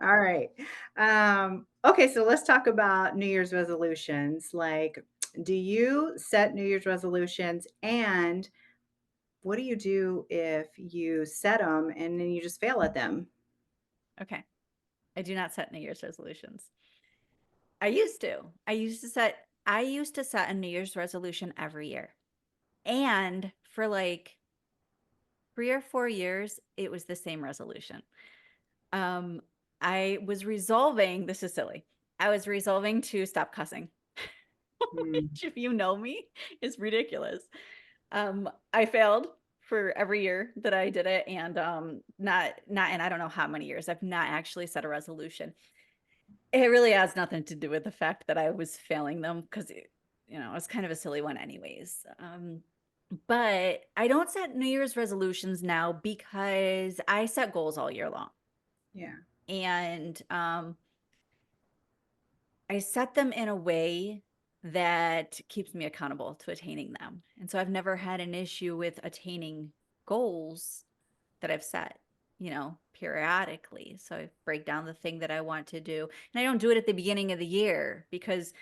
All right. Okay, so let's talk about New Year's resolutions. Like, do you set New Year's resolutions? And what do you do if you set them and then you just fail at them? Okay. I do not set New Year's resolutions. I used to. I used to set a New Year's resolution every year. And for like 3 or 4 years, it was the same resolution. Um, I was resolving, this is silly. I was resolving to stop cussing, Mm, which if you know me, is ridiculous. I failed for every year that I did it, and not and I don't know how many years. I've not actually set a resolution. It really has nothing to do with the fact that I was failing them because it was kind of a silly one anyways. But I don't set New Year's resolutions now because I set goals all year long. yeah, And I set them in a way that keeps me accountable to attaining them. And so I've never had an issue with attaining goals that I've set, periodically. So I break down the thing that I want to do. And I don't do it at the beginning of the year because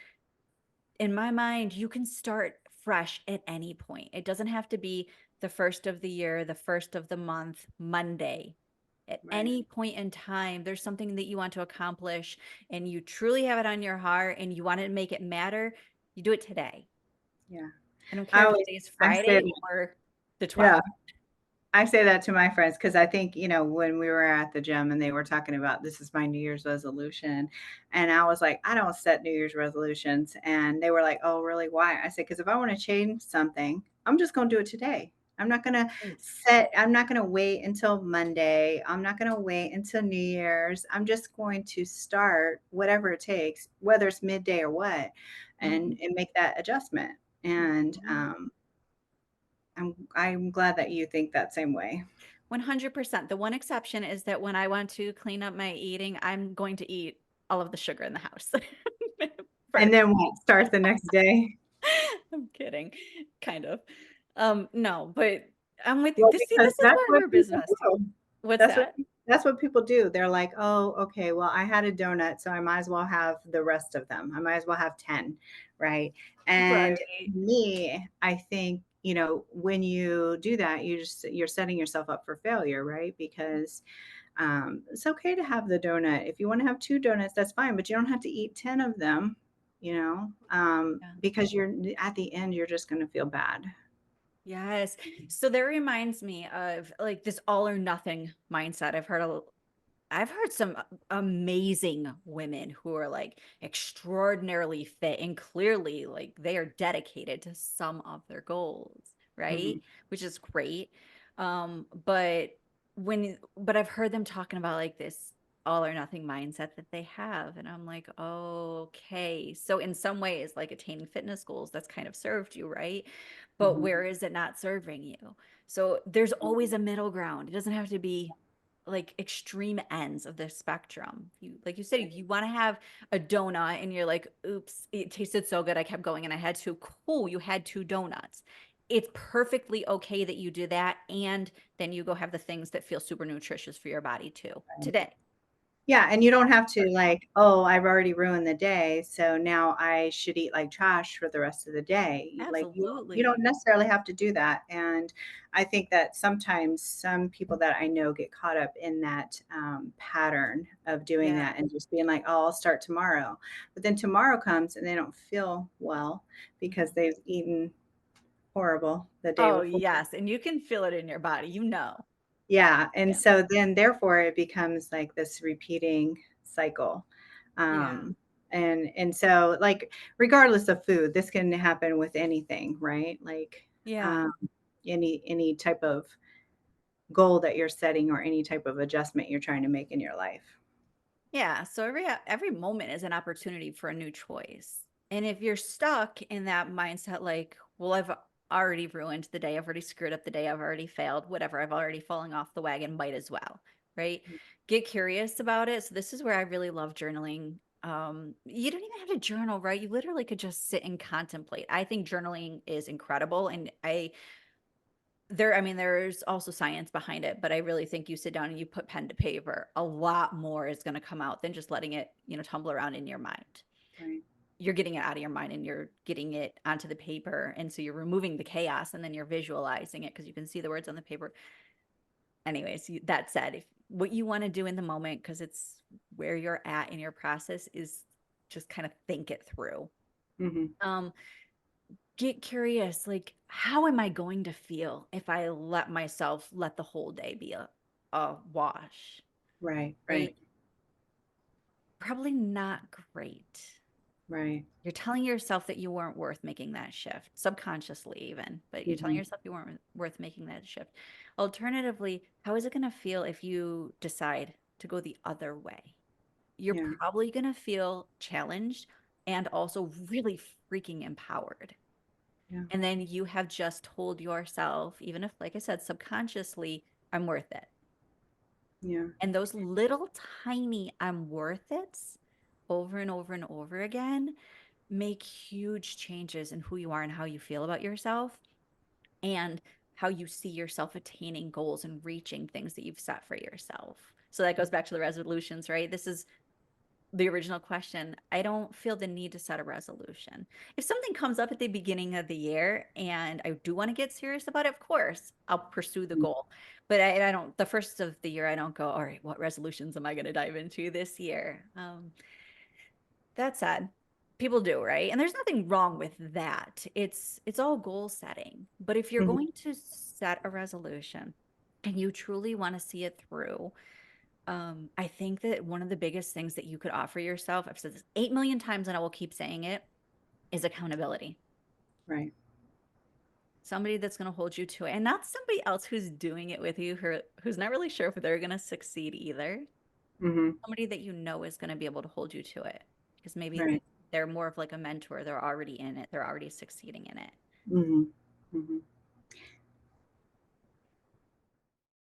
in my mind, you can start fresh at any point. It doesn't have to be the first of the year, the first of the month, Monday. At right. any point in time, there's something that you want to accomplish and you truly have it on your heart and you want to make it matter, you do it today. Yeah. I don't I care if always today's I say Friday that, or the yeah. 12th. I say that to my friends because I think, when we were at the gym and they were talking about this is my New Year's resolution. And I was like, I don't set New Year's resolutions. And they were like, oh, really? Why? I said, because if I want to change something, I'm just going to do it today. Right. I'm not going to wait until Monday. I'm not going to wait until New Year's. I'm just going to start whatever it takes, whether it's midday or what, Mhm. and make that adjustment. And Mhm. I'm glad that you think that same way. 100%. The one exception is that when I want to clean up my eating, I'm going to eat all of the sugar in the house And first. then what, start the next day? I'm kidding, kind of. No, but I'm with you. Well, See, because this is why we're business besties. What's That's what that? that's what people do. They're like, "Oh, okay, well, I had a donut, so I might as well have the rest of them. I might as well have 10," right? And Right. me, I think, when you do that, you're setting yourself up for failure, right? Because, it's okay to have the donut. If you wanna have 2 donuts, that's fine, but you don't have to eat 10 of them, Yeah. because you're at the end, you're just gonna feel bad. Yes. So that reminds me of like this all or nothing mindset. I've heard some amazing women who are like extraordinarily fit and clearly like they are dedicated to some of their goals, right? Mhm. Which is great. But I've heard them talking about like this all or nothing mindset that they have. And I'm like, oh, okay. So in some ways, like attaining fitness goals, that's kind of served you, right? But Mhm. where is it not serving you? So there's always a middle ground. It doesn't have to be like extreme ends of the spectrum. You like you said, you want to have a donut and you're like, oops, it tasted so good. I kept going and I had to. Cool, you had two donuts. It's perfectly okay that you do that. And then you go have the things that feel super nutritious for your body too today. Yeah, and you don't have to like, "Oh, I've already ruined the day, so now I should eat like trash for the rest of the day." You don't Absolutely. necessarily have to do that, and I think that sometimes some people that I know get caught up in that, pattern of doing Yeah. that and just being like, "Oh, I'll start tomorrow." But then tomorrow comes and they don't feel well because Mhm. they've eaten horrible the day Oh, before. yes. And you can feel it in your body, you know. Yeah, and Yeah. so then therefore it becomes like this repeating cycle. Yeah. And so like regardless of food, this can happen with anything, right? Like Yeah. um any type of goal that you're setting or any type of adjustment you're trying to make in your life. Yeah, so every moment is an opportunity for a new choice. And if you're stuck in that mindset like, well, I've already ruined the day, I've already screwed up the day, I've already failed, whatever, I've already fallen off the wagon, might as well, right? Get curious about it. So this is where I really love journaling. You don't even have to journal, right? You literally could just sit and contemplate. I think journaling is incredible and I I mean, there's also science behind it, but I really think you sit down and you put pen to paper, a lot more is going to come out than just letting it, tumble around in your mind. Right. You're getting it out of your mind and you're getting it onto the paper. And so you're removing the chaos and then you're visualizing it because you can see the words on the paper. Anyways, that said, if what you want to do in the moment, because it's where you're at in your process, is just kind of think it through. Hmm. Um, get curious, like, how am I going to feel if I let the whole day be a wash, Right. right? Right. Probably not great. Right. You're telling yourself that you weren't worth making that shift, subconsciously even, but you're telling Hmm. yourself you weren't worth making that shift. Alternatively, how is it going to feel if you decide to go the other way? You're Yeah. probably going to feel challenged and also really freaking empowered. Yeah. And then you have just told yourself, even if, like I said, subconsciously, I'm worth it. Yeah. And those little tiny I'm worth it's over and over and over again make huge changes in who you are and how you feel about yourself and how you see yourself attaining goals and reaching things that you've set for yourself. So that goes back to the resolutions, right? This is the original question. I don't feel the need to set a resolution. If something comes up at the beginning of the year and I do want to get serious about it, of course, I'll pursue the Mhm. goal. But I don't, the first of the year, I don't go, all right, what resolutions am I going to dive into this year? That said, people do, right? And there's nothing wrong with that. It's all goal setting. But if you're Mhm. going to set a resolution and you truly want to see it through, I think that one of the biggest things that you could offer yourself, I've said this 8 million times and I will keep saying it, is accountability. Right. Somebody that's going to hold you to it and not somebody else who's doing it with you, who's not really sure if they're going to succeed either. Hmm. Somebody that you know is going to be able to hold you to it because maybe Right. they're more of like a mentor. They're already in it. They're already succeeding in it. Hmm. Hmm.